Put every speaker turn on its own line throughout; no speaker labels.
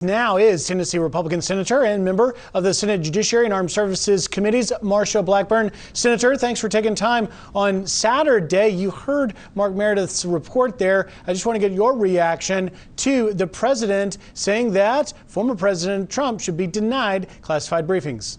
Now is Tennessee Republican Senator and member of the Senate Judiciary and Armed Services Committees, Marsha Blackburn. Senator, thanks for taking time on Saturday. You heard Mark Meredith's report there. I just want to get your reaction to the president saying that former President Trump should be denied classified briefings.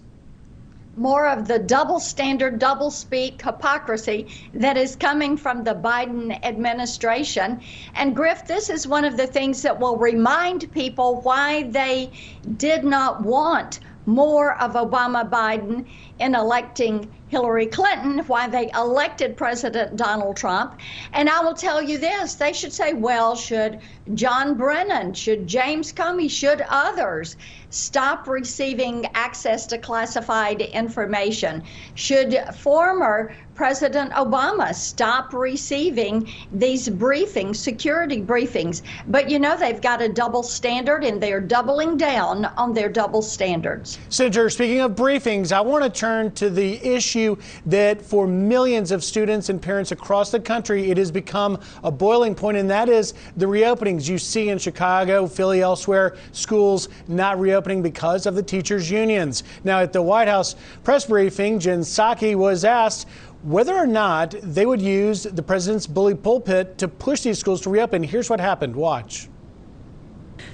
More of the double standard, double speak hypocrisy that is coming from the Biden administration. And Griff, this is one of the things that will remind people why they did not want more of Obama-Biden in electing Hillary Clinton, why they elected President Donald Trump. And I will tell you this, they should say, well, should John Brennan, should James Comey, should others stop receiving access to classified information? Should former President Obama stop receiving these briefings, security briefings? But you know, they've got a double standard and they're doubling down on their double standards.
Senator, speaking of briefings, I want to turn to the issue that for millions of students and parents across the country, it has become a boiling point, and that is the reopenings you see in Chicago, Philly, elsewhere, schools not reopening because of the teachers' unions. Now, at the White House press briefing, Jen Psaki was asked whether or not they would use the president's bully pulpit to push these schools to reopen. Here's what happened. Watch.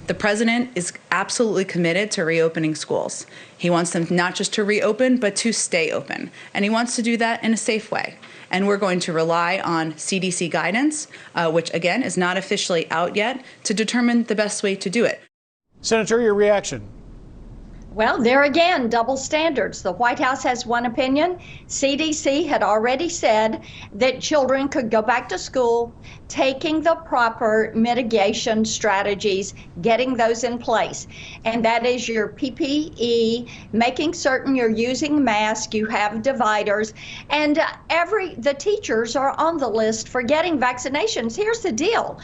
The president is absolutely committed to reopening schools. He wants them not just to reopen, but to stay open. And he wants to do that in a safe way. And we're going to rely on CDC guidance, which, again, is not officially out yet, to determine the best way to do it.
Senator, your reaction?
Well, there again, double standards. The White House has one opinion. CDC had already said that children could go back to school, taking the proper mitigation strategies, getting those in place. And that is your PPE, making certain you're using masks, you have dividers, and the teachers are on the list for getting vaccinations. Here's the deal.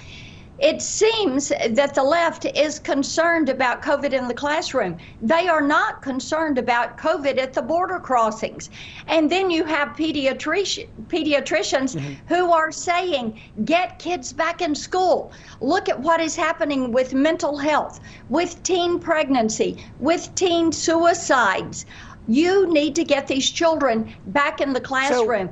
It seems that the left is concerned about COVID in the classroom. They are not concerned about COVID at the border crossings. And then you have pediatricians who are saying, get kids back in school. Look at what is happening with mental health, with teen pregnancy, with teen suicides. You need to get these children back in the classroom.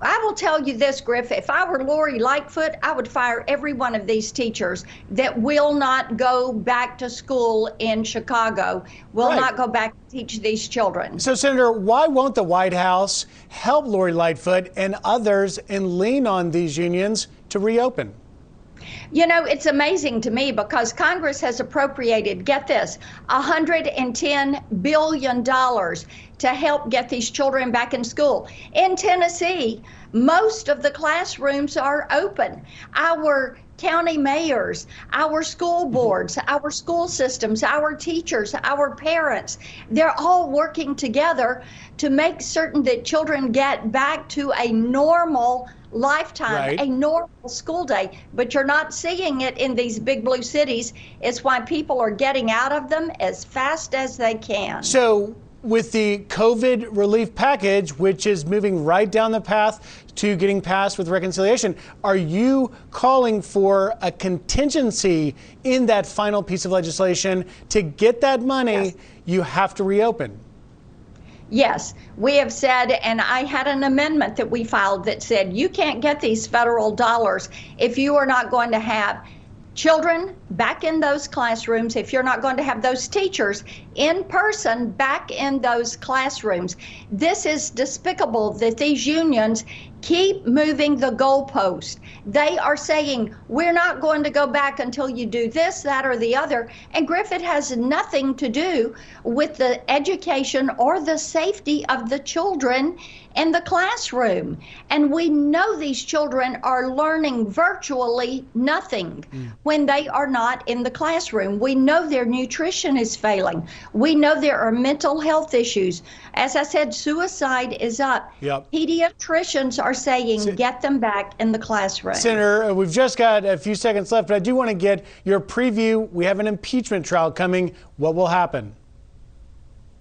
I will tell you this, Griff, if I were Lori Lightfoot, I would fire every one of these teachers that will not go back to school in Chicago, will not go back to teach these children.
So, Senator, why won't the White House help Lori Lightfoot and others and lean on these unions to reopen?
You know, it's amazing to me because Congress has appropriated, get this, $110 billion to help get these children back in school. In Tennessee, most of the classrooms are open. Our county mayors, our school boards, our school systems, our teachers, our parents, they're all working together to make certain that children get back to a normal lifetime, a normal school day. But you're not seeing it in these big blue cities. It's why people are getting out of them as fast as they can.
So with the COVID relief package, which is moving right down the path to getting passed with reconciliation, are you calling for a contingency in that final piece of legislation to get that money? Yes. You have to reopen.
Yes, we have said, and I had an amendment that we filed that said you can't get these federal dollars if you are not going to have children back in those classrooms, if you're not going to have those teachers in person back in those classrooms. This is despicable that these unions keep moving the goalpost. They are saying, we're not going to go back until you do this, that, or the other. And Griffith has nothing to do with the education or the safety of the children in the classroom. And we know these children are learning virtually nothing when they are not in the classroom. We know their nutrition is failing. We know there are mental health issues. As I said, suicide is up.
Yep.
Pediatricians are saying get them back in the classroom.
Senator, we've just got a few seconds left, but I do want to get your preview. We have an impeachment trial coming. What will happen?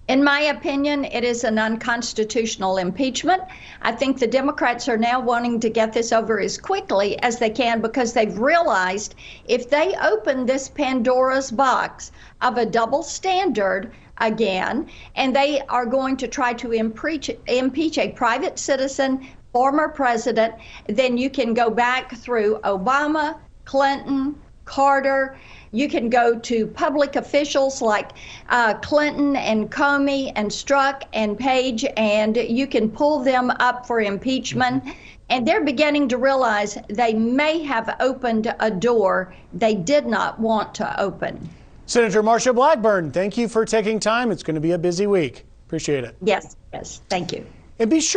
In my opinion, it is an unconstitutional impeachment. I think the Democrats are now wanting to get this over as quickly as they can because they've realized if they open this Pandora's box of a double standard again, and they are going to try to impeach a private citizen, former president, then you can go back through Obama, Clinton, Carter. You can go to public officials like Clinton and Comey and Strzok and Page, and you can pull them up for impeachment. And they're beginning to realize they may have opened a door they did not want to open.
Senator Marsha Blackburn, thank you for taking time. It's going to be a busy week. Appreciate it.
Yes, thank you.
And be sure